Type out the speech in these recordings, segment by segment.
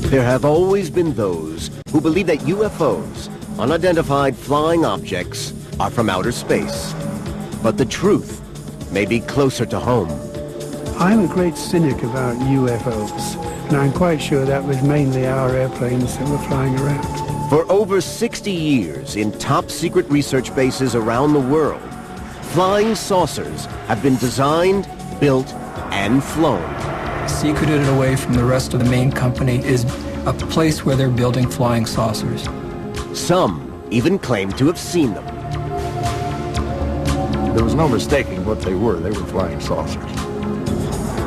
There have always been those who believe that UFOs, unidentified flying objects, are from outer space. But the truth may be closer to home. I'm a great cynic about UFOs, and I'm quite sure that was mainly our airplanes that were flying around. For over 60 years, in top-secret research bases around the world, flying saucers have been designed, built, and flown. Secreted away from the rest of the main company is a place where they're building flying saucers. Some even claim to have seen them. There was no mistaking what they were. They were flying saucers.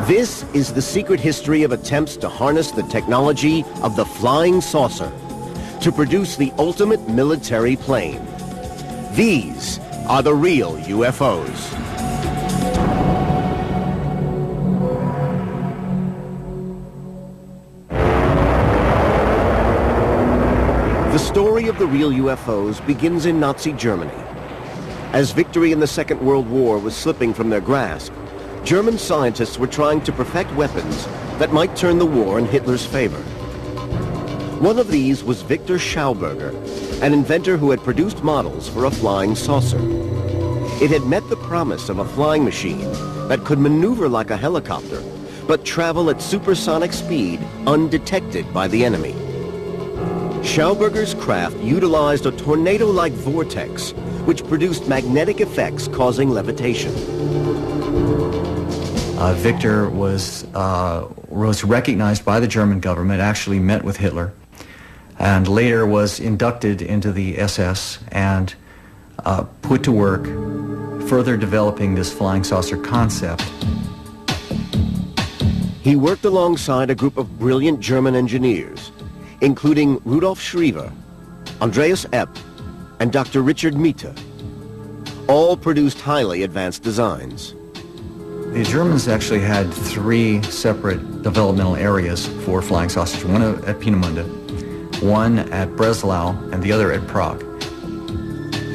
This is the secret history of attempts to harness the technology of the flying saucer to produce the ultimate military plane. These are the real UFOs. The story of the real UFOs begins in Nazi Germany. As victory in the Second World War was slipping from their grasp, German scientists were trying to perfect weapons that might turn the war in Hitler's favor. One of these was Victor Schauberger, an inventor who had produced models for a flying saucer. It had met the promise of a flying machine that could maneuver like a helicopter, but travel at supersonic speed undetected by the enemy. Schauberger's craft utilized a tornado-like vortex, which produced magnetic effects causing levitation. Victor was recognized by the German government, actually met with Hitler, and later was inducted into the SS and put to work further developing this flying saucer concept. He worked alongside a group of brilliant German engineers, including Rudolf Schriever, Andreas Epp, and Dr. Richard Miete. All produced highly advanced designs. The Germans actually had three separate developmental areas for flying saucers, one at Peenemünde, one at Breslau, and the other at Prague.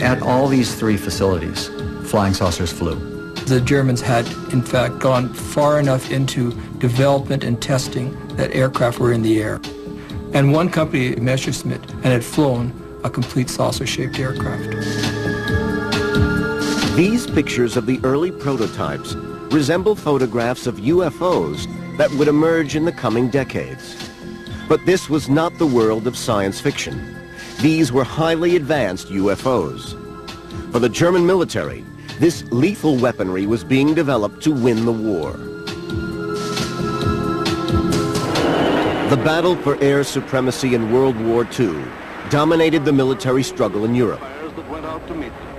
At all these three facilities, flying saucers flew. The Germans had, in fact, gone far enough into development and testing that aircraft were in the air. And one company, Messerschmitt, and had flown a complete saucer-shaped aircraft. These pictures of the early prototypes resemble photographs of UFOs that would emerge in the coming decades. But this was not the world of science fiction. These were highly advanced UFOs. For the German military, this lethal weaponry was being developed to win the war. The battle for air supremacy in World War II dominated the military struggle in Europe.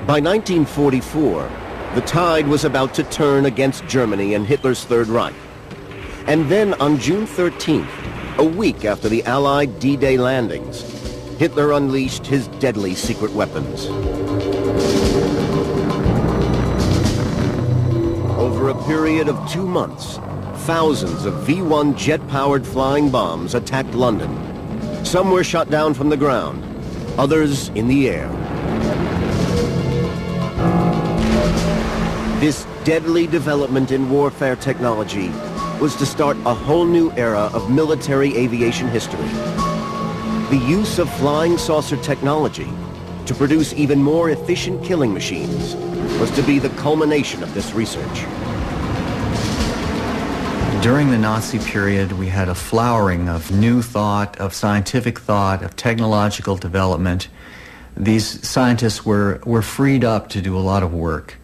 By 1944, the tide was about to turn against Germany and Hitler's Third Reich. And then on June 13th, a week after the Allied D-Day landings, Hitler unleashed his deadly secret weapons. Over a period of 2 months, thousands of V-1 jet-powered flying bombs attacked London. Some were shot down from the ground, others in the air. This deadly development in warfare technology was to start a whole new era of military aviation history. The use of flying saucer technology to produce even more efficient killing machines was to be the culmination of this research. During the Nazi period, we had a flowering of new thought, of scientific thought, of technological development. These scientists were freed up to do a lot of work.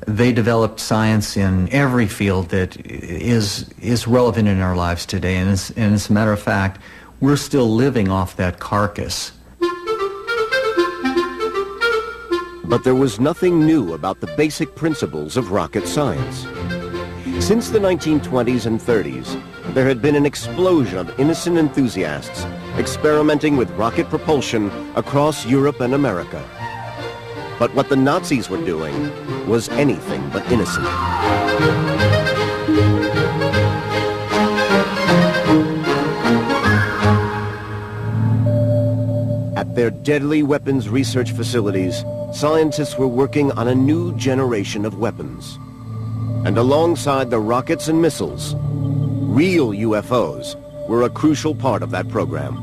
They developed science in every field that is relevant in our lives today, and as a matter of fact, we're still living off that carcass. But there was nothing new about the basic principles of rocket science. Since the 1920s and 30s, there had been an explosion of innocent enthusiasts experimenting with rocket propulsion across Europe and America. But what the Nazis were doing was anything but innocent. At their deadly weapons research facilities, scientists were working on a new generation of weapons. And alongside the rockets and missiles, real UFOs were a crucial part of that program.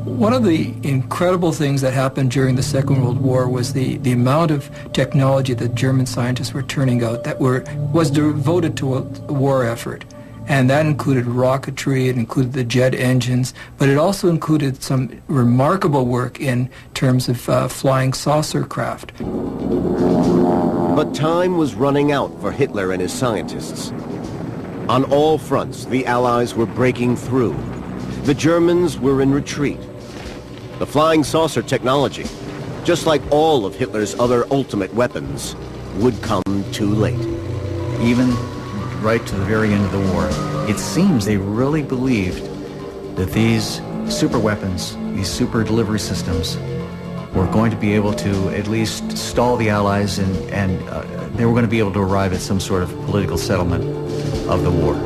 One of the incredible things that happened during the Second World War was the amount of technology that German scientists were turning out that was devoted to a war effort. And that included rocketry, it included the jet engines, but it also included some remarkable work in terms of flying saucer craft. But time was running out for Hitler and his scientists. On all fronts, the Allies were breaking through. The Germans were in retreat. The flying saucer technology, just like all of Hitler's other ultimate weapons, would come too late. Even right to the very end of the war, it seems they really believed that these super weapons, these super delivery systems, were going to be able to at least stall the Allies and they were going to be able to arrive at some sort of political settlement of the war.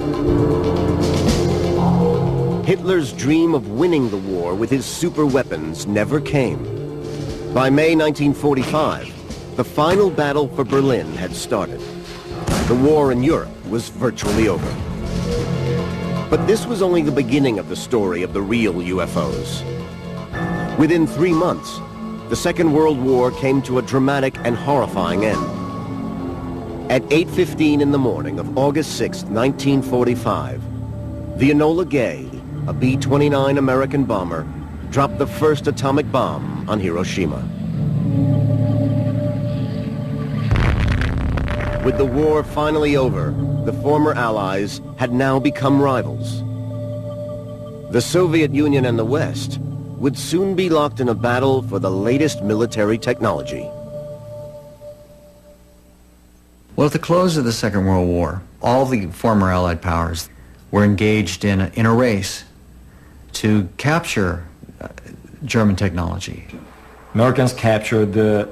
Hitler's dream of winning the war with his super weapons never came. By May 1945, the final battle for Berlin had started. The war in Europe was virtually over. But this was only the beginning of the story of the real UFOs. Within 3 months, the Second World War came to a dramatic and horrifying end. At 8:15 in the morning of August 6, 1945, the Enola Gay, a B-29 American bomber, dropped the first atomic bomb on Hiroshima. With the war finally over, the former Allies had now become rivals. The Soviet Union and the West would soon be locked in a battle for the latest military technology. Well, at the close of the Second World War, all the former Allied powers were engaged in a race to capture German technology. Americans captured the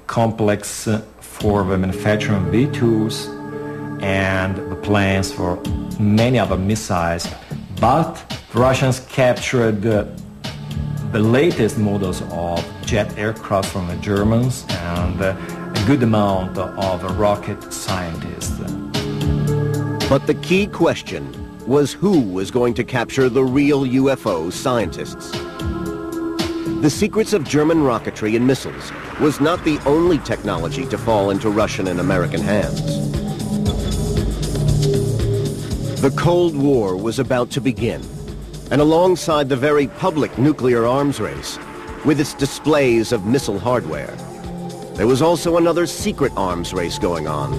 complex for the manufacturing V-2s and the plans for many other missiles, but the Russians captured the latest models of jet aircraft from the Germans and a good amount of rocket scientists. But the key question was who was going to capture the real UFO scientists. The secrets of German rocketry and missiles was not the only technology to fall into Russian and American hands. The Cold War was about to begin, and alongside the very public nuclear arms race, with its displays of missile hardware, there was also another secret arms race going on,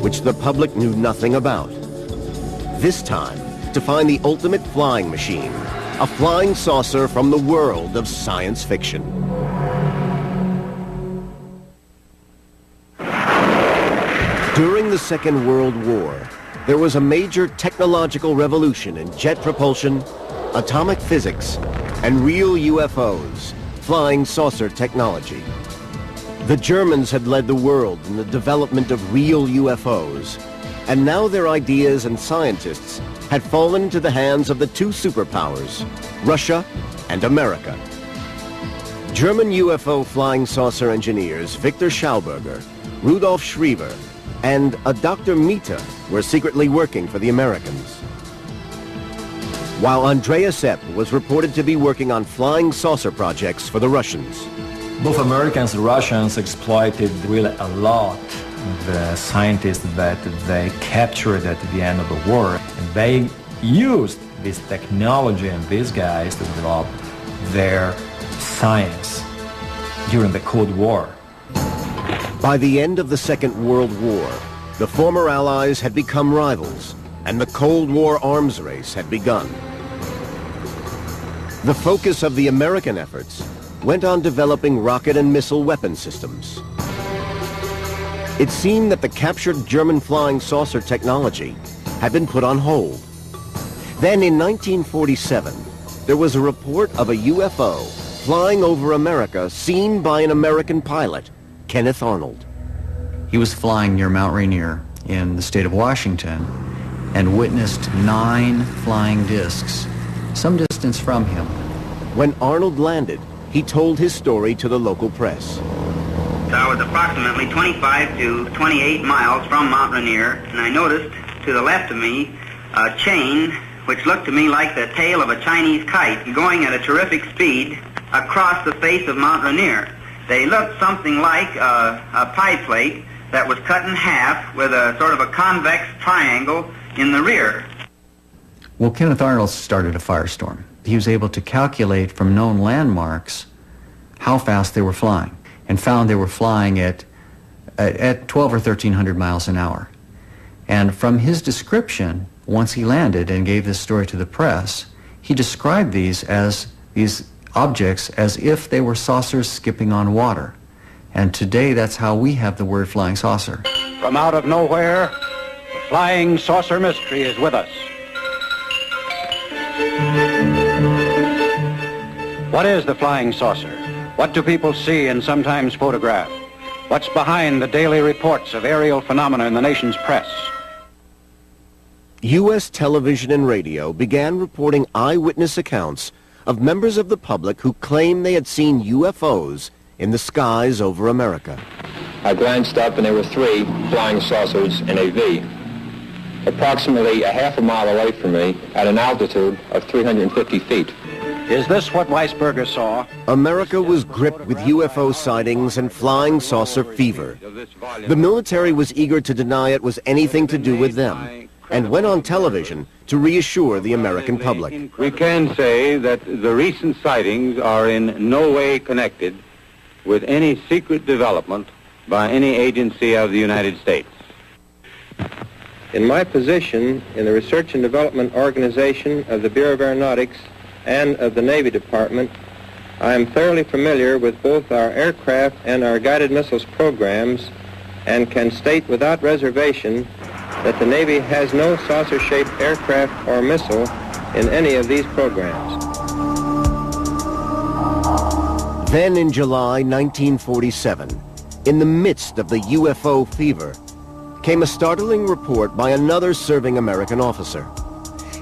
which the public knew nothing about. This time, to find the ultimate flying machine, a flying saucer from the world of science fiction. During the Second World War, there was a major technological revolution in jet propulsion, atomic physics, and real UFOs, flying saucer technology. The Germans had led the world in the development of real UFOs, and now their ideas and scientists had fallen into the hands of the two superpowers, Russia and America. German UFO flying saucer engineers Victor Schauberger, Rudolf Schriever, and a Dr. Mita were secretly working for the Americans. While Andreas Epp was reported to be working on flying saucer projects for the Russians. Both Americans and Russians exploited really a lot the scientists that they captured at the end of the war. And they used this technology and these guys to develop their science during the Cold War. By the end of the Second World War, the former Allies had become rivals, and the Cold War arms race had begun. The focus of the American efforts went on developing rocket and missile weapon systems. It seemed that the captured German flying saucer technology had been put on hold. Then in 1947, there was a report of a UFO flying over America seen by an American pilot, Kenneth Arnold. He was flying near Mount Rainier in the state of Washington and witnessed 9 flying discs some distance from him. When Arnold landed, he told his story to the local press. I was approximately 25 to 28 miles from Mount Rainier, and I noticed to the left of me a chain which looked to me like the tail of a Chinese kite going at a terrific speed across the face of Mount Rainier. They looked something like a pie plate that was cut in half with a sort of a convex triangle in the rear. Well, Kenneth Arnold started a firestorm. He was able to calculate from known landmarks how fast they were flying, and found they were flying at 12 or 1,300 miles an hour. And from his description, once he landed and gave this story to the press, he described these objects as if they were saucers skipping on water. And today, that's how we have the word flying saucer. From out of nowhere, the flying saucer mystery is with us. What is the flying saucer? What do people see and sometimes photograph? What's behind the daily reports of aerial phenomena in the nation's press? U.S. television and radio began reporting eyewitness accounts of members of the public who claimed they had seen UFOs in the skies over America. I glanced up and there were 3 flying saucers in a V, approximately a half a mile away from me at an altitude of 350 feet. Is this what Weisberger saw? America was gripped with UFO sightings and flying saucer fever. The military was eager to deny it was anything to do with them, and went on television to reassure the American public. We can say that the recent sightings are in no way connected with any secret development by any agency of the United States. In my position in the Research and Development Organization of the Bureau of Aeronautics and of the Navy Department, I am thoroughly familiar with both our aircraft and our guided missiles programs, and can state without reservation that the Navy has no saucer-shaped aircraft or missile in any of these programs. Then in July 1947, in the midst of the UFO fever, came a startling report by another serving American officer.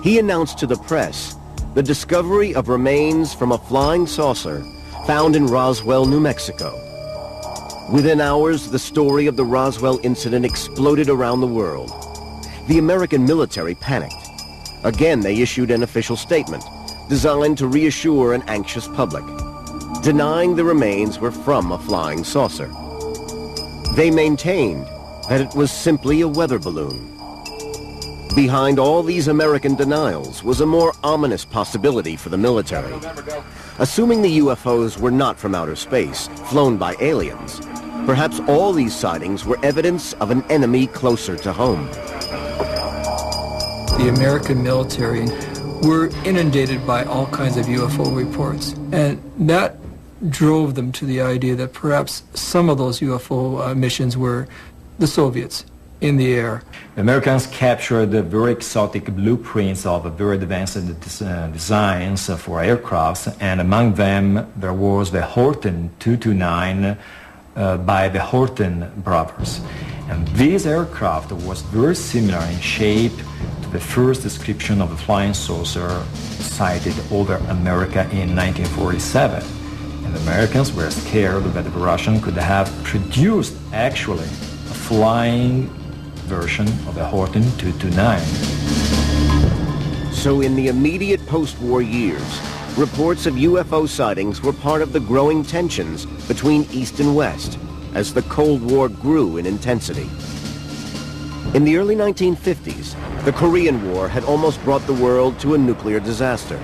He announced to the press the discovery of remains from a flying saucer found in Roswell, New Mexico. Within hours, the story of the Roswell incident exploded around the world. The American military panicked. Again, they issued an official statement designed to reassure an anxious public, denying the remains were from a flying saucer. They maintained that it was simply a weather balloon. Behind all these American denials was a more ominous possibility for the military. Assuming the UFOs were not from outer space, flown by aliens, perhaps all these sightings were evidence of an enemy closer to home. The American military were inundated by all kinds of UFO reports, and that drove them to the idea that perhaps some of those UFO missions were the Soviets in the air. The Americans captured the very exotic blueprints of very advanced designs for aircrafts, and among them there was the Horten 229 by the Horten brothers. And this aircraft was very similar in shape to the first description of a flying saucer sighted over America in 1947. And the Americans were scared that the Russians could have produced actually a flying version of the Horten 229. So in the immediate post-war years, reports of UFO sightings were part of the growing tensions between East and West as the Cold War grew in intensity. In the early 1950s, the Korean War had almost brought the world to a nuclear disaster.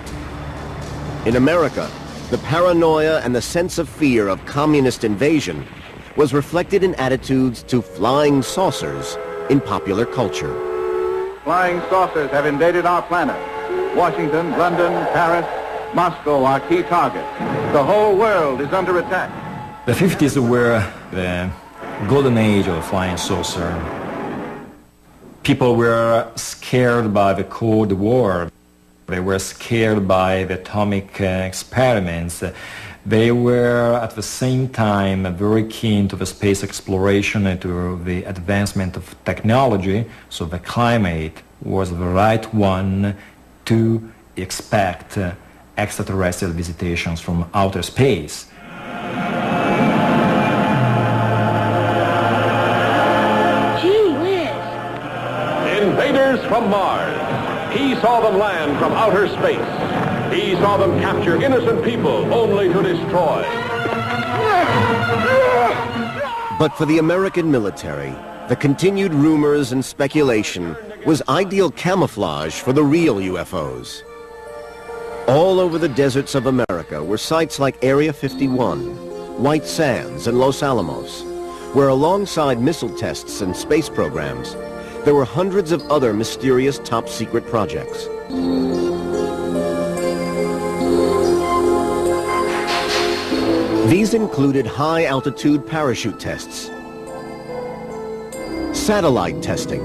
In America, the paranoia and the sense of fear of communist invasion was reflected in attitudes to flying saucers in popular culture. Flying saucers have invaded our planet. Washington, London, Paris, Moscow are key targets. The whole world is under attack. The 50s were the golden age of the flying saucer. People were scared by the Cold War. They were scared by the atomic experiments. They were at the same time very keen to the space exploration and to the advancement of technology, so the climate was the right one to expect extraterrestrial visitations from outer space. Gee whiz! Invaders from Mars. He saw them land from outer space. He saw them capture innocent people only to destroy. But for the American military, the continued rumors and speculation was ideal camouflage for the real UFOs. All over the deserts of America were sites like Area 51, White Sands, and Los Alamos, where alongside missile tests and space programs, there were hundreds of other mysterious top-secret projects. These included high-altitude parachute tests, satellite testing,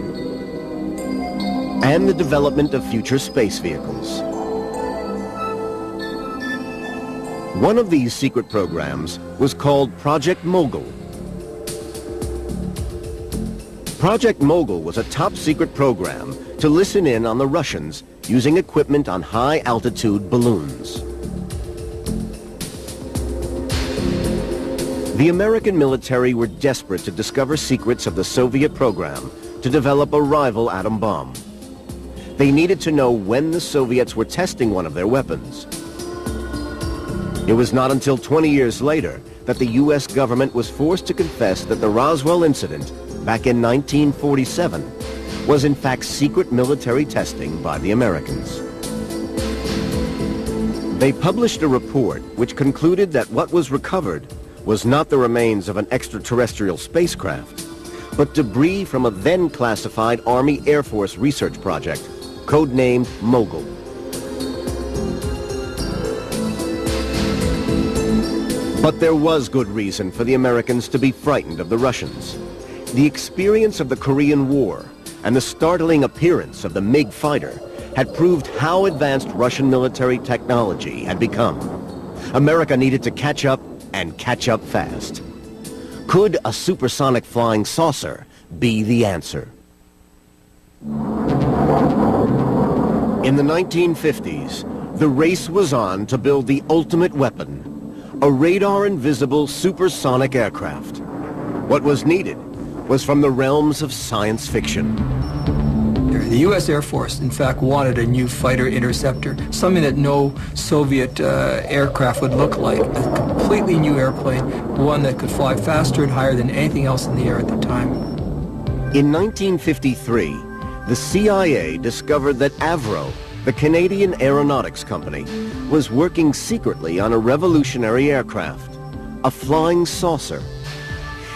and the development of future space vehicles. One of these secret programs was called Project Mogul. Project Mogul was a top-secret program to listen in on the Russians using equipment on high-altitude balloons. The American military were desperate to discover secrets of the Soviet program to develop a rival atom bomb. They needed to know when the Soviets were testing one of their weapons. It was not until 20 years later that the U.S. government was forced to confess that the Roswell incident, back in 1947, was in fact secret military testing by the Americans. They published a report which concluded that what was recovered was not the remains of an extraterrestrial spacecraft, but debris from a then-classified Army Air Force research project, codenamed Mogul. But there was good reason for the Americans to be frightened of the Russians. The experience of the Korean War and the startling appearance of the MiG fighter had proved how advanced Russian military technology had become. America needed to catch up, and catch up fast. Could a supersonic flying saucer be the answer? In the 1950s, the race was on to build the ultimate weapon, a radar-invisible supersonic aircraft. What was needed was from the realms of science fiction. The U.S. Air Force, in fact, wanted a new fighter interceptor, something that no Soviet aircraft would look like, a completely new airplane, one that could fly faster and higher than anything else in the air at the time. In 1953, the CIA discovered that Avro, the Canadian aeronautics company, was working secretly on a revolutionary aircraft, a flying saucer.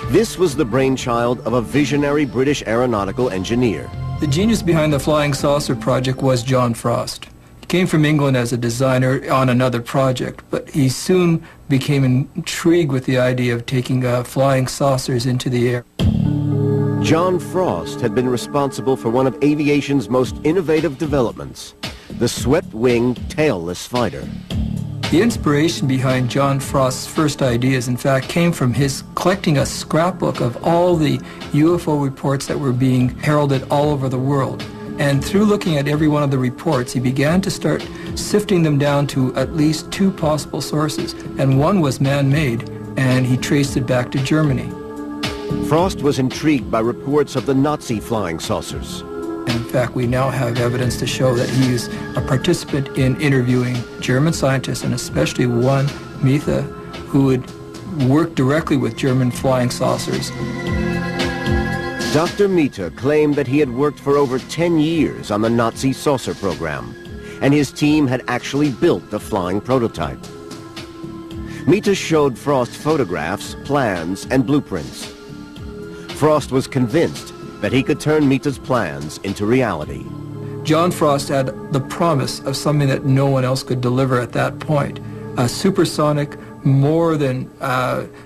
This was the brainchild of a visionary British aeronautical engineer. The genius behind the Flying Saucer project was John Frost. He came from England as a designer on another project, but he soon became intrigued with the idea of taking flying saucers into the air. John Frost had been responsible for one of aviation's most innovative developments, the swept-wing tailless fighter. The inspiration behind John Frost's first ideas, in fact, came from his collecting a scrapbook of all the UFO reports that were being heralded all over the world. And through looking at every one of the reports, he began to start sifting them down to at least two possible sources. And one was man-made, and he traced it back to Germany. Frost was intrigued by reports of the Nazi flying saucers. In fact, we now have evidence to show that he is a participant in interviewing German scientists, and especially one, Mita, who would work directly with German flying saucers. Dr. Mita claimed that he had worked for over 10 years on the Nazi saucer program, and his team had actually built the flying prototype. Mita showed Frost photographs, plans, and blueprints. Frost was convinced that he could turn Mita's plans into reality. John Frost had the promise of something that no one else could deliver at that point, a supersonic, more than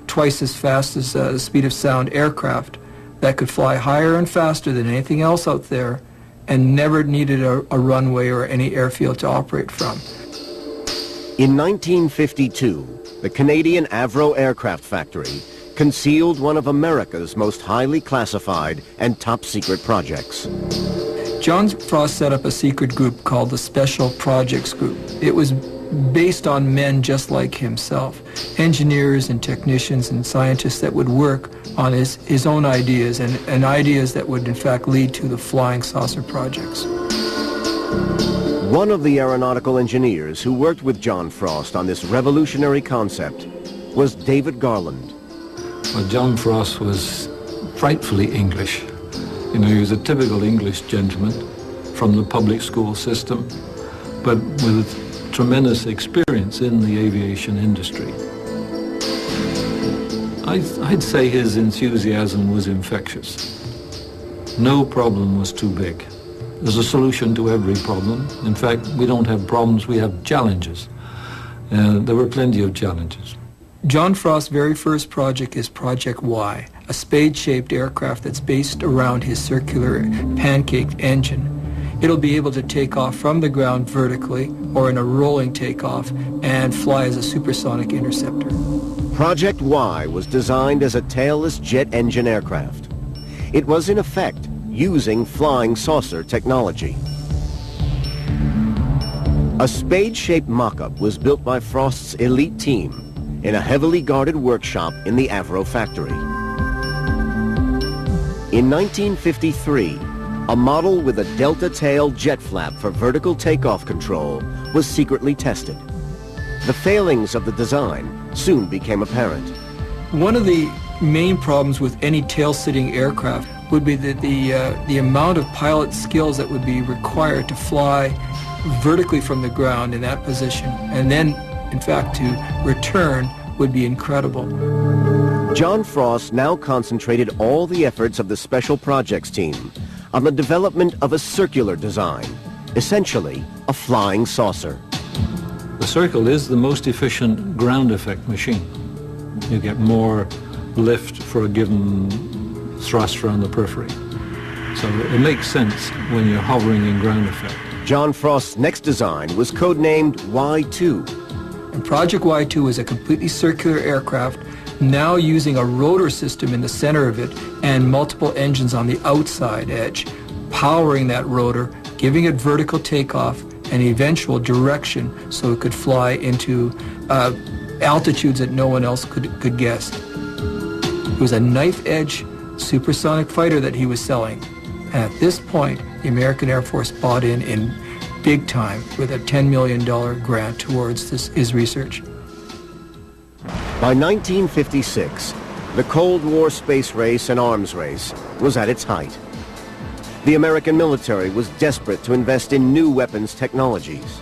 twice as fast as the speed of sound aircraft that could fly higher and faster than anything else out there and never needed a runway or any airfield to operate from. In 1952, the Canadian Avro Aircraft Factory concealed one of America's most highly classified and top-secret projects. John Frost set up a secret group called the Special Projects Group. It was based on men just like himself, engineers and technicians and scientists that would work on his own ideas and ideas that would in fact lead to the flying saucer projects. One of the aeronautical engineers who worked with John Frost on this revolutionary concept was David Garland. Well, John Frost was frightfully English. You know, he was a typical English gentleman from the public school system, but with tremendous experience in the aviation industry. I'd say his enthusiasm was infectious. No problem was too big. There's a solution to every problem. In fact, we don't have problems, we have challenges. And there were plenty of challenges. John Frost's very first project is Project Y, a spade-shaped aircraft that's based around his circular pancake engine. It'll be able to take off from the ground vertically or in a rolling takeoff and fly as a supersonic interceptor. Project Y was designed as a tailless jet engine aircraft. It was in effect using flying saucer technology. A spade-shaped mock-up was built by Frost's elite team in a heavily guarded workshop in the Avro factory. In 1953, a model with a delta tail jet flap for vertical takeoff control was secretly tested. The failings of the design soon became apparent. One of the main problems with any tail-sitting aircraft would be that the amount of pilot skills that would be required to fly vertically from the ground in that position, and then, in fact, to return would be incredible. John Frost now concentrated all the efforts of the Special Projects team on the development of a circular design, essentially a flying saucer. The circle is the most efficient ground effect machine. You get more lift for a given thrust around the periphery. So it makes sense when you're hovering in ground effect. John Frost's next design was codenamed Y2. And Project Y2 is a completely circular aircraft, now using a rotor system in the center of it and multiple engines on the outside edge, powering that rotor, giving it vertical takeoff and eventual direction so it could fly into altitudes that no one else could guess. It was a knife-edge supersonic fighter that he was selling. And at this point, the American Air Force bought in big time with a $10 million grant towards his research. By 1956, the Cold War space race and arms race was at its height. The American military was desperate to invest in new weapons technologies.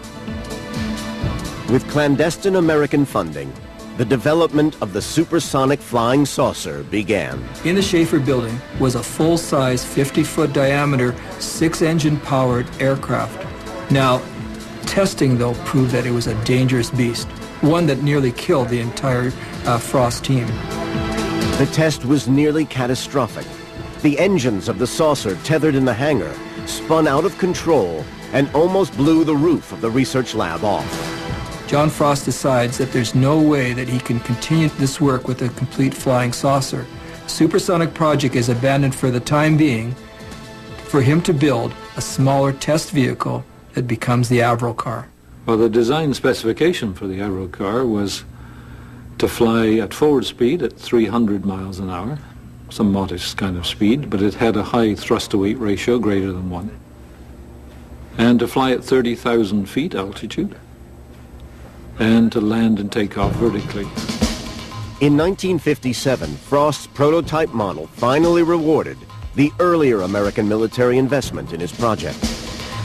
With clandestine American funding, the development of the supersonic flying saucer began. In the Schaefer building was a full-size 50-foot diameter, 6-engine powered aircraft. Now, testing though proved that it was a dangerous beast, one that nearly killed the entire Frost team. The test was nearly catastrophic. The engines of the saucer tethered in the hangar spun out of control and almost blew the roof of the research lab off. John Frost decides that there's no way that he can continue this work with a complete flying saucer. Supersonic project is abandoned for the time being for him to build a smaller test vehicle that becomes the Avro car. Well, the design specification for the Avro car was to fly at forward speed at 300 miles an hour, some modest kind of speed, but it had a high thrust-to-weight ratio greater than 1. And to fly at 30,000 feet altitude, and to land and take off vertically. In 1957, Frost's prototype model finally rewarded the earlier American military investment in his project.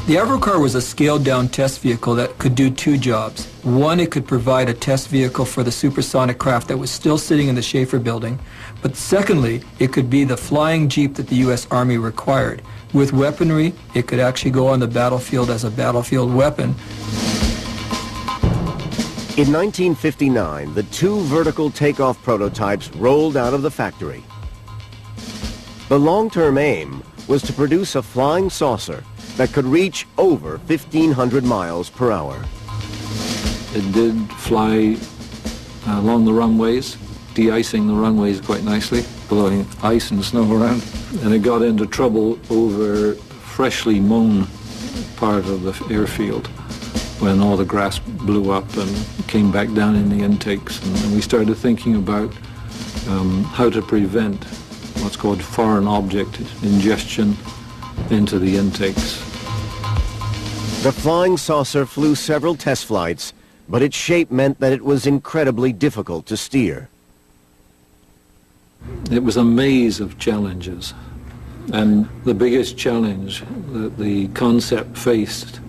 The Avro car was a scaled-down test vehicle that could do two jobs. One, it could provide a test vehicle for the supersonic craft that was still sitting in the Schaefer building. But secondly, it could be the flying jeep that the U.S. Army required. With weaponry, it could actually go on the battlefield as a battlefield weapon. In 1959, the two vertical takeoff prototypes rolled out of the factory. The long-term aim was to produce a flying saucer that could reach over 1,500 miles per hour. It did fly along the runways, de-icing the runways quite nicely, blowing ice and snow around. And it got into trouble over freshly mown part of the airfield, when all the grass blew up and came back down in the intakes. And we started thinking about how to prevent what's called foreign object ingestion into the intakes. The flying saucer flew several test flights, but its shape meant that it was incredibly difficult to steer. It was a maze of challenges, and the biggest challenge that the concept faced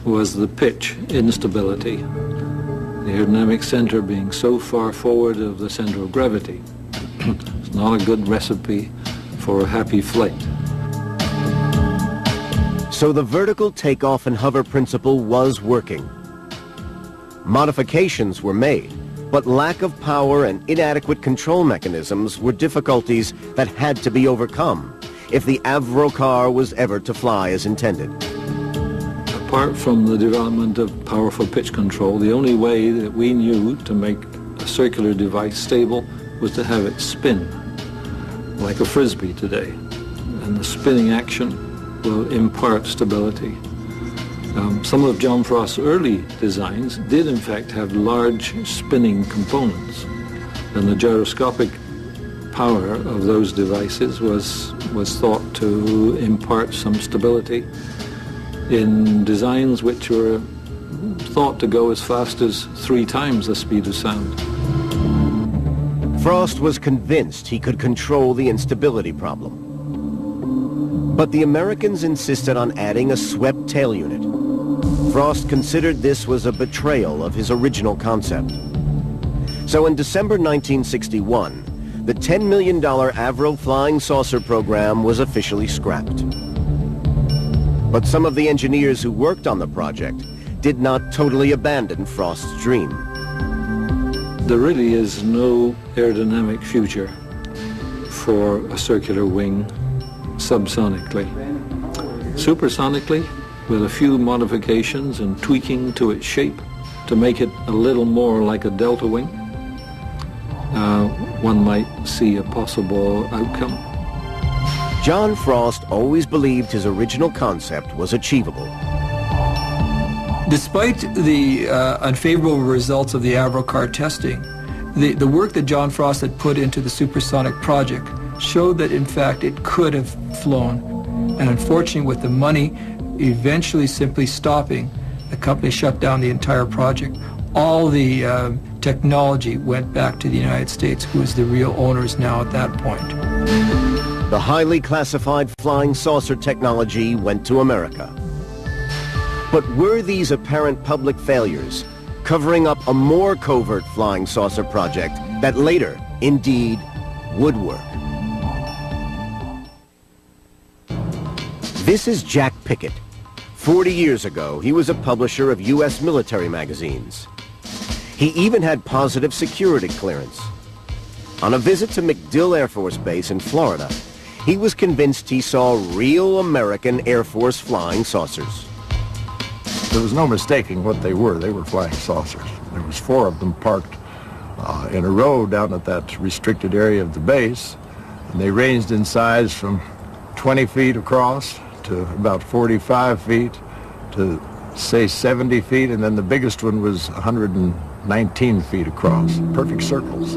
was the pitch instability, the aerodynamic center being so far forward of the center of gravity. It's not a good recipe for a happy flight. So the vertical takeoff and hover principle was working. Modifications were made, but lack of power and inadequate control mechanisms were difficulties that had to be overcome if the Avro car was ever to fly as intended. Apart from the development of powerful pitch control, the only way that we knew to make a circular device stable was to have it spin, like a frisbee today. And the spinning action will impart stability. Some of John Frost's early designs did in fact have large spinning components, and the gyroscopic power of those devices was thought to impart some stability in designs which were thought to go as fast as 3 times the speed of sound. Frost was convinced he could control the instability problem. But the Americans insisted on adding a swept tail unit. Frost considered this was a betrayal of his original concept. So in December 1961, the $10 million Avro flying saucer program was officially scrapped. But some of the engineers who worked on the project did not totally abandon Frost's dream. There really is no aerodynamic future for a circular wing subsonically. Supersonically, with a few modifications and tweaking to its shape to make it a little more like a delta wing, one might see a possible outcome. John Frost always believed his original concept was achievable. Despite the unfavorable results of the Avro car testing, the work that John Frost had put into the supersonic project showed that in fact it could have flown. And unfortunately, with the money eventually simply stopping, the company shut down the entire project. All the technology went back to the United States, who is the real owners now at that point. The highly classified flying saucer technology went to America. But were these apparent public failures covering up a more covert flying saucer project that later, indeed, would work? This is Jack Pickett. 40 years ago, he was a publisher of U.S. military magazines. He even had positive security clearance. On a visit to MacDill Air Force Base in Florida, he was convinced he saw real American Air Force flying saucers. There was no mistaking what they were. They were flying saucers. There was 4 of them parked in a row down at that restricted area of the base, and they ranged in size from 20 feet across to about 45 feet to, say, 70 feet, and then the biggest one was 119 feet across. Perfect circles.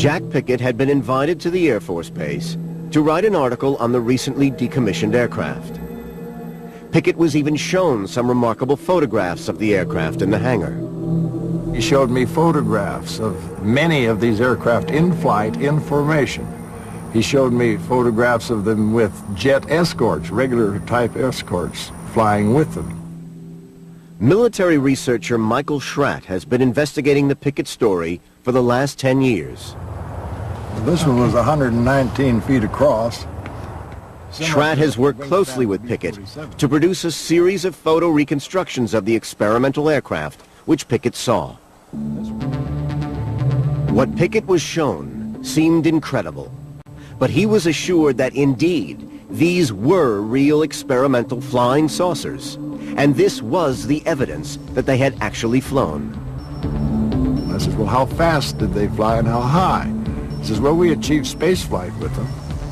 Jack Pickett had been invited to the Air Force Base to write an article on the recently decommissioned aircraft. Pickett was even shown some remarkable photographs of the aircraft in the hangar. He showed me photographs of many of these aircraft in flight, in formation. He showed me photographs of them with jet escorts, regular type escorts, flying with them. Military researcher Michael Schratt has been investigating the Pickett story for the last 10 years. This one was 119 feet across. Schratt has worked closely with Pickett to produce a series of photo reconstructions of the experimental aircraft which Pickett saw. What Pickett was shown seemed incredible, but he was assured that indeed these were real experimental flying saucers, and this was the evidence that they had actually flown. I said, well, how fast did they fly and how high? He says, well, we achieved space flight with them.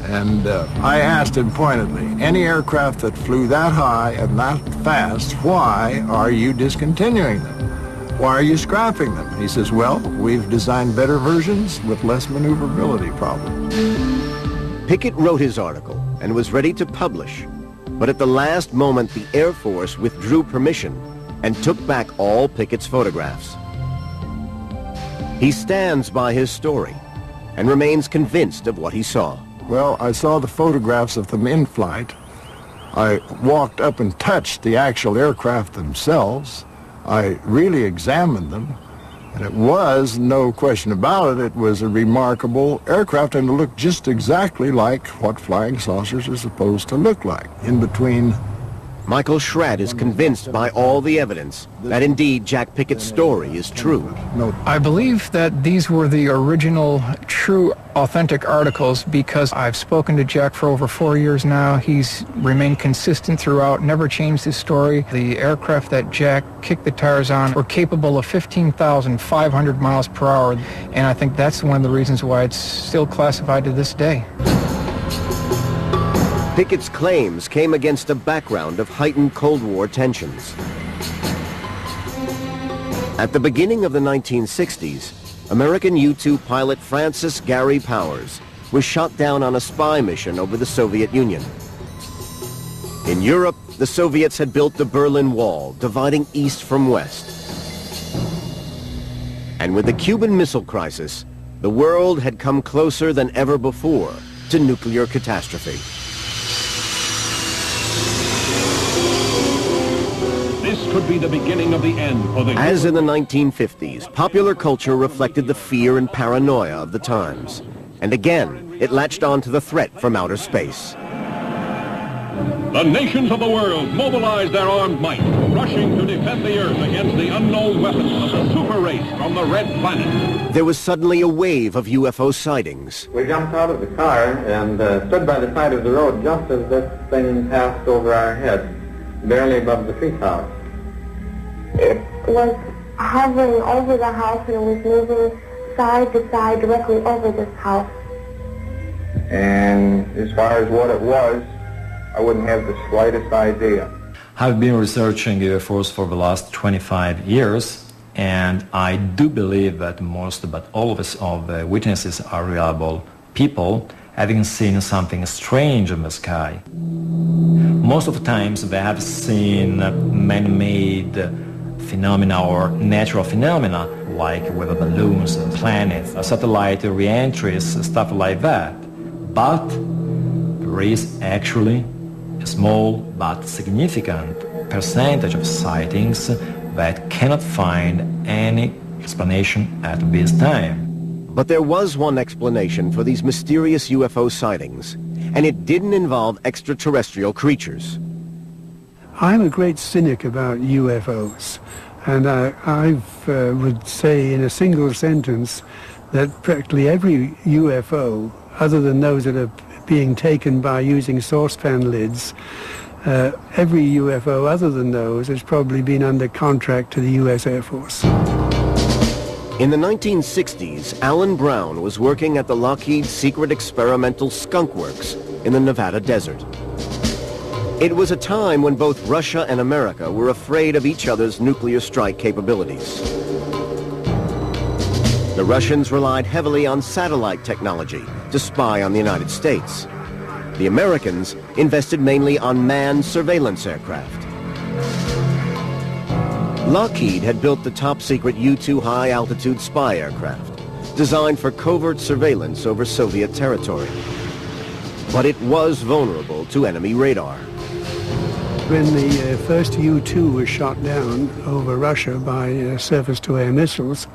And I asked him pointedly, any aircraft that flew that high and that fast, why are you discontinuing them? Why are you scrapping them? He says, well, we've designed better versions with less maneuverability problems. Pickett wrote his article and was ready to publish, but at the last moment the Air Force withdrew permission and took back all Pickett's photographs. He stands by his story and remains convinced of what he saw. Well, I saw the photographs of them in flight. I walked up and touched the actual aircraft themselves. I really examined them, and it was, no question about it, it was a remarkable aircraft, and it looked just exactly like what flying saucers are supposed to look like, in between. Michael Schrad is convinced by all the evidence that indeed Jack Pickett's story is true. I believe that these were the original, true, authentic articles because I've spoken to Jack for over 4 years now. He's remained consistent throughout, never changed his story. The aircraft that Jack kicked the tires on were capable of 15,500 miles per hour, and I think that's one of the reasons why it's still classified to this day. Pickett's claims came against a background of heightened Cold War tensions. At the beginning of the 1960s, American U-2 pilot Francis Gary Powers was shot down on a spy mission over the Soviet Union. In Europe, the Soviets had built the Berlin Wall, dividing east from west. And with the Cuban Missile Crisis, the world had come closer than ever before to nuclear catastrophe. This could be the beginning of the end for the... As in the 1950s, popular culture reflected the fear and paranoia of the times. And again, it latched on to the threat from outer space. The nations of the world mobilized their armed might, rushing to defend the Earth against the unknown weapons of the super race from the Red Planet. There was suddenly a wave of UFO sightings. We jumped out of the car and stood by the side of the road just as this thing passed over our heads, barely above the treetops. It was hovering over the house and it was moving side to side directly over this house. And as far as what it was, I wouldn't have the slightest idea. I've been researching UFOs for the last 25 years, and I do believe that most, but all of the witnesses are reliable people having seen something strange in the sky. Most of the times they have seen man-made phenomena or natural phenomena like weather balloons, planets, satellite re-entries, stuff like that. But there is actually a small but significant percentage of sightings that cannot find any explanation at this time. But there was one explanation for these mysterious UFO sightings, and it didn't involve extraterrestrial creatures. I'm a great cynic about UFOs, and I would say in a single sentence that practically every UFO, other than those that are being taken by using saucepan lids, every UFO other than those has probably been under contract to the U.S. Air Force. In the 1960s, Alan Brown was working at the Lockheed Secret Experimental Skunk Works in the Nevada desert. It was a time when both Russia and America were afraid of each other's nuclear strike capabilities. The Russians relied heavily on satellite technology to spy on the United States. The Americans invested mainly on manned surveillance aircraft. Lockheed had built the top-secret U-2 high-altitude spy aircraft, designed for covert surveillance over Soviet territory. But it was vulnerable to enemy radar. When the first U-2 was shot down over Russia by surface-to-air missiles,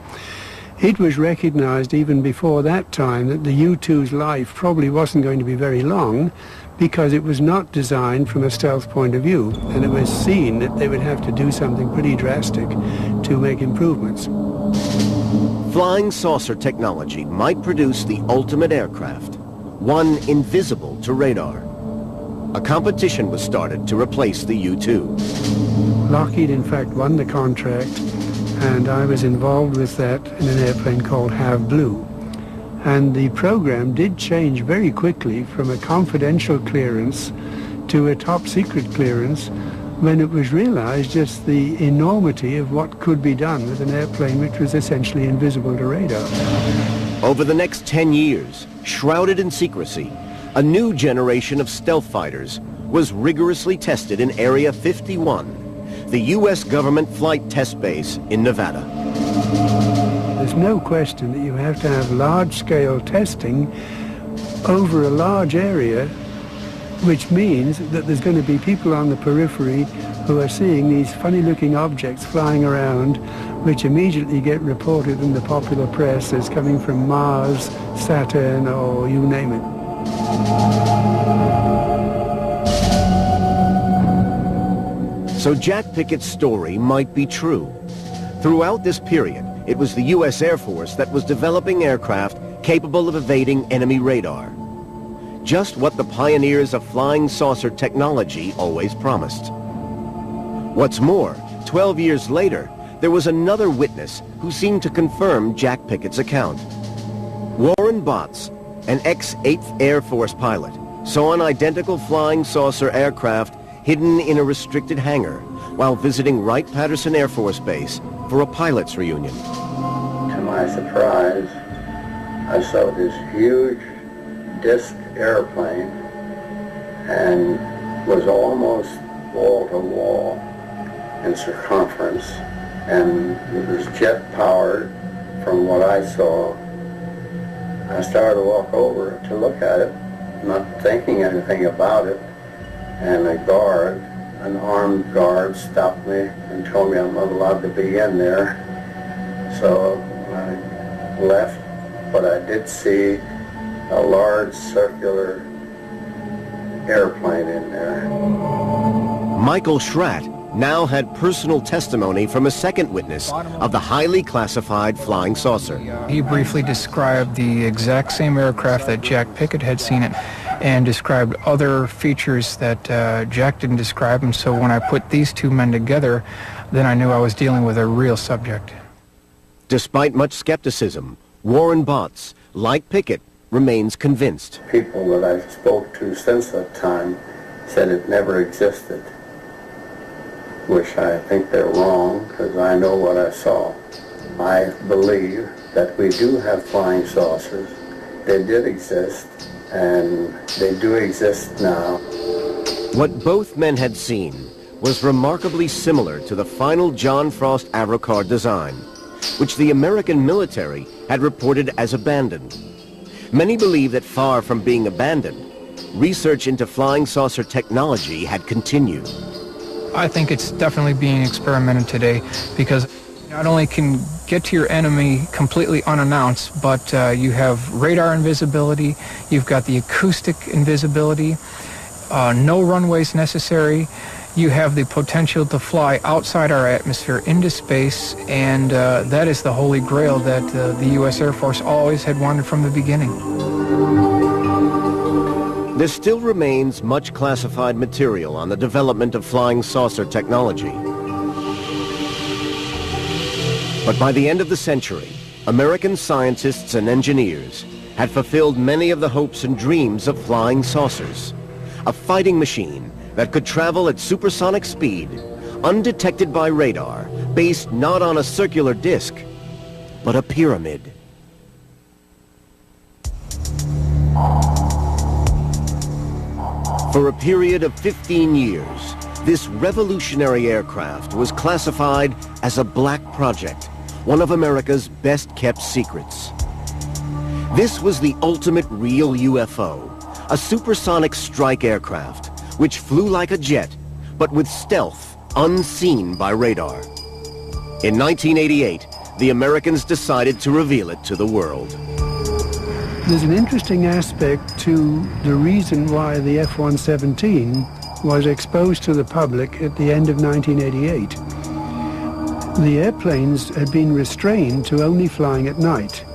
it was recognized even before that time that the U-2's life probably wasn't going to be very long because it was not designed from a stealth point of view, and it was seen that they would have to do something pretty drastic to make improvements. Flying saucer technology might produce the ultimate aircraft, one invisible to radar. A competition was started to replace the U-2. Lockheed, in fact, won the contract, and I was involved with that in an airplane called Have Blue. And the program did change very quickly from a confidential clearance to a top secret clearance when it was realized just the enormity of what could be done with an airplane which was essentially invisible to radar. Over the next 10 years, shrouded in secrecy, a new generation of stealth fighters was rigorously tested in Area 51, the U.S. government flight test base in Nevada. There's no question that you have to have large-scale testing over a large area, which means that there's going to be people on the periphery who are seeing these funny-looking objects flying around, which immediately get reported in the popular press as coming from Mars, Saturn, or you name it. So Jack Pickett's story might be true. Throughout this period, it was the U.S. Air Force that was developing aircraft capable of evading enemy radar. Just what the pioneers of flying saucer technology always promised. What's more, 12 years later, there was another witness who seemed to confirm Jack Pickett's account. Warren Botts, an ex-8th Air Force pilot, saw an identical flying saucer aircraft hidden in a restricted hangar while visiting Wright-Patterson Air Force Base for a pilot's reunion. To my surprise, I saw this huge disc airplane and was almost wall-to-wall in circumference, and it was jet-powered from what I saw. I started to walk over to look at it, not thinking anything about it, and an armed guard, stopped me and told me I'm not allowed to be in there. So I left, but I did see a large circular airplane in there. Michael Schratt now had personal testimony from a second witness of the highly classified flying saucer. He briefly described the exact same aircraft that Jack Pickett had seen it, and described other features that Jack didn't describe. And so when I put these two men together, then I knew I was dealing with a real subject. Despite much skepticism, Warren Botts, like Pickett, remains convinced. People that I spoke to since that time said it never existed, which I think they're wrong, because I know what I saw. I believe that we do have flying saucers. They did exist, and they do exist now. What both men had seen was remarkably similar to the final John Frost Aerocar design, which the American military had reported as abandoned. Many believe that far from being abandoned, research into flying saucer technology had continued. I think it's definitely being experimented today, because not only can get to your enemy completely unannounced, but you have radar invisibility, you've got the acoustic invisibility, no runways necessary, you have the potential to fly outside our atmosphere into space, and that is the holy grail that the U.S. Air Force always had wanted from the beginning. There still remains much classified material on the development of flying saucer technology. But by the end of the century, American scientists and engineers had fulfilled many of the hopes and dreams of flying saucers. A fighting machine that could travel at supersonic speed, undetected by radar, based not on a circular disc, but a pyramid. For a period of 15 years, this revolutionary aircraft was classified as a black project, one of America's best-kept secrets. This was the ultimate real UFO, a supersonic strike aircraft, which flew like a jet, but with stealth unseen by radar. In 1988, the Americans decided to reveal it to the world. There's an interesting aspect to the reason why the F-117 was exposed to the public at the end of 1988. The airplanes had been restrained to only flying at night.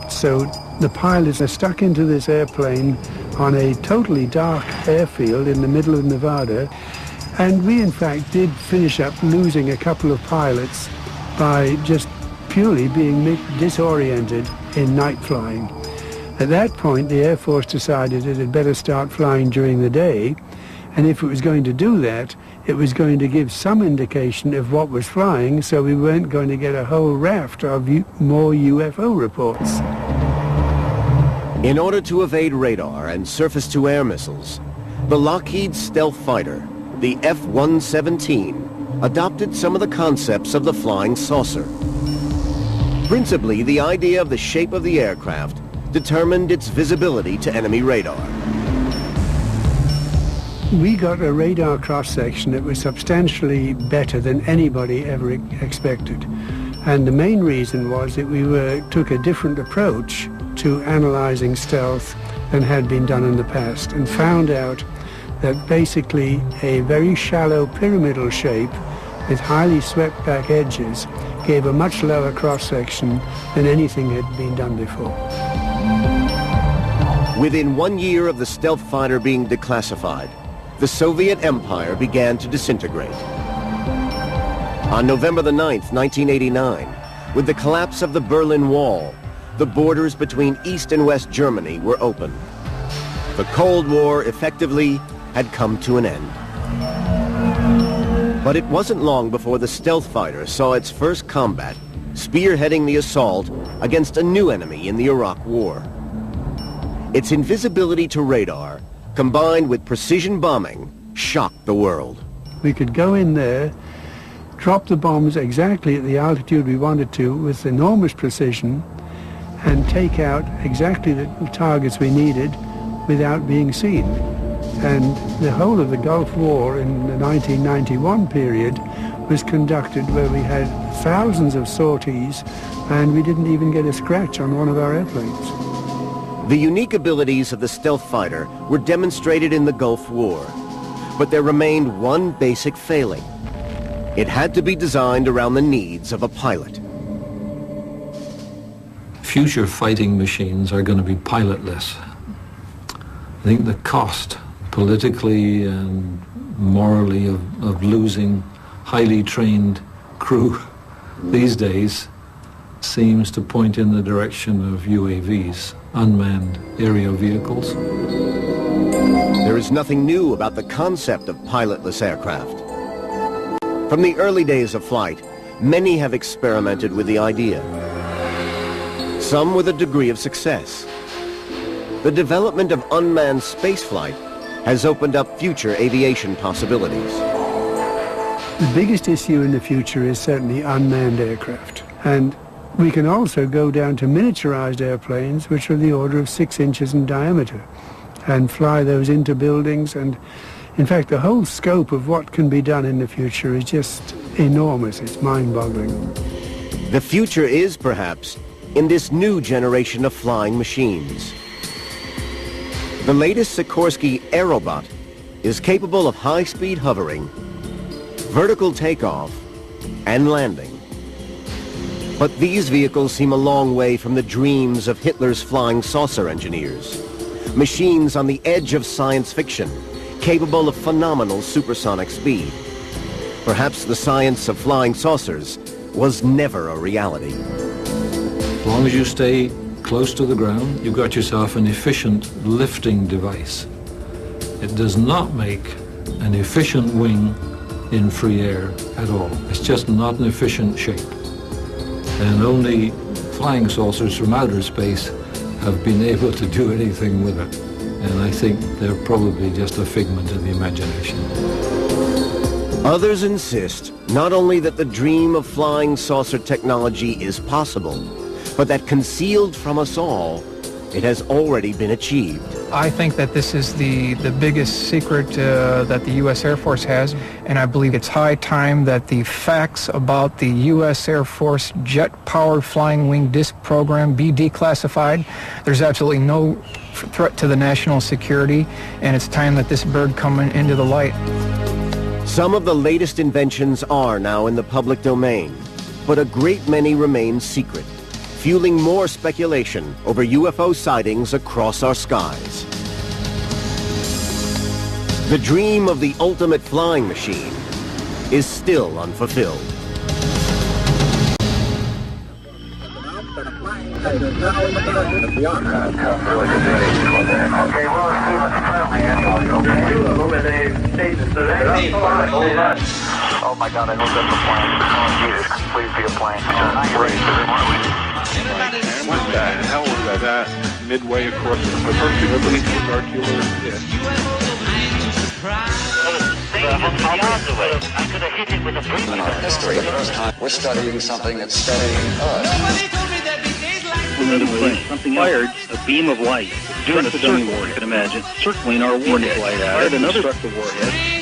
So the pilots are stuck into this airplane on a totally dark airfield in the middle of Nevada. And we, in fact, did finish up losing a couple of pilots by just purely being disoriented in night flying. At that point, the Air Force decided it had better start flying during the day, and if it was going to do that, it was going to give some indication of what was flying, so we weren't going to get a whole raft of more UFO reports. In order to evade radar and surface-to-air missiles, the Lockheed stealth fighter, the F-117, adopted some of the concepts of the flying saucer. Principally, the idea of the shape of the aircraft determined its visibility to enemy radar. We got a radar cross-section that was substantially better than anybody ever expected. And the main reason was that we took a different approach to analyzing stealth than had been done in the past, and found out that basically a very shallow pyramidal shape with highly swept back edges gave a much lower cross-section than anything had been done before. Within 1 year of the stealth fighter being declassified, the Soviet Empire began to disintegrate. On November the 9th, 1989, with the collapse of the Berlin Wall, the borders between East and West Germany were open. The Cold War effectively had come to an end. But it wasn't long before the stealth fighter saw its first combat, spearheading the assault against a new enemy in the Iraq War. Its invisibility to radar, combined with precision bombing, shocked the world. We could go in there, drop the bombs exactly at the altitude we wanted to with enormous precision, and take out exactly the targets we needed without being seen. And the whole of the Gulf War in the 1991 period was conducted where we had thousands of sorties and we didn't even get a scratch on one of our airplanes. The unique abilities of the stealth fighter were demonstrated in the Gulf War, but there remained one basic failing. It had to be designed around the needs of a pilot. Future fighting machines are going to be pilotless. I think the cost, politically and morally, of losing highly trained crew these days seems to point in the direction of UAVs, unmanned aerial vehicles. There is nothing new about the concept of pilotless aircraft. From the early days of flight, many have experimented with the idea. Some with a degree of success. The development of unmanned spaceflight has opened up future aviation possibilities. The biggest issue in the future is certainly unmanned aircraft. And we can also go down to miniaturized airplanes, which are the order of 6 inches in diameter, and fly those into buildings. And in fact, the whole scope of what can be done in the future is just enormous. It's mind-boggling. The future is, perhaps, in this new generation of flying machines. The latest Sikorsky Aerobot is capable of high-speed hovering, vertical takeoff, and landing. But these vehicles seem a long way from the dreams of Hitler's flying saucer engineers. Machines on the edge of science fiction, capable of phenomenal supersonic speed. Perhaps the science of flying saucers was never a reality. As long as you stay close to the ground, you've got yourself an efficient lifting device. It does not make an efficient wing in free air at all. It's just not an efficient shape. And only flying saucers from outer space have been able to do anything with it. And I think they're probably just a figment of the imagination. Others insist not only that the dream of flying saucer technology is possible, but that concealed from us all, it has already been achieved. I think that this is the biggest secret that the U.S. Air Force has, and I believe it's high time that the facts about the U.S. Air Force jet-powered flying wing disc program be declassified. There's absolutely no threat to the national security, and it's time that this bird come into the light. Some of the latest inventions are now in the public domain, but a great many remain secret, fueling more speculation over UFO sightings across our skies. The dream of the ultimate flying machine is still unfulfilled. passengers now in the position of the Oscar. Okay, well, let's see what's friendly anyway, okay? Two of them, and they stated that they Oh my God, I hope that's a plane. Oh, Jesus, please be a plane. What the hell was that? Midway across the Pacific with circular disc. I could have hit it with a brick. In our history, the first time we're studying something that's studying us. Something fired a beam of light, doing a circle, you can imagine, circling our warhead. Fired another destructive warhead.